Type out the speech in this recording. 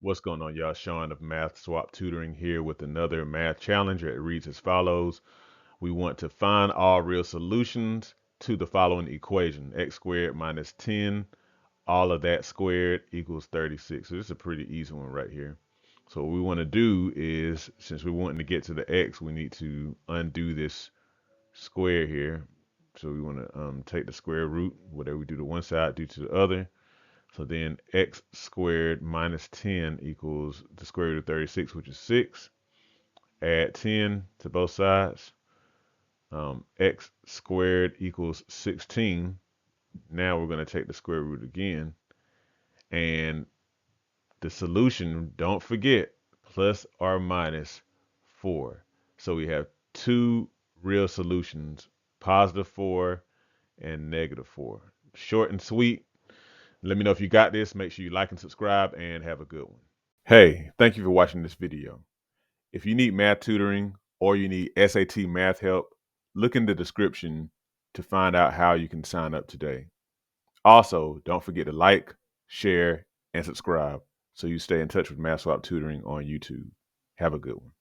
What's going on, y'all? Sean of Math Swap Tutoring here with another math challenge. It reads as follows. We want to find all real solutions to the following equation. X squared minus 10, all of that squared equals 36. So this is a pretty easy one right here. So what we want to do is, since we're wanting to get to the x, we need to undo this square here. So we want to take the square root, whatever we do to one side, do to the other. So then x squared minus 10 equals the square root of 36, which is 6. Add 10 to both sides. X squared equals 16. Now we're going to take the square root again. And the solution, don't forget, plus or minus 4. So we have two real solutions, positive 4 and negative 4. Short and sweet. Let me know if you got this. Make sure you like and subscribe and have a good one. Hey, thank you for watching this video. If you need math tutoring or you need SAT math help, look in the description to find out how you can sign up today. Also, don't forget to like, share, and subscribe so you stay in touch with Math Swap Tutoring on YouTube. Have a good one.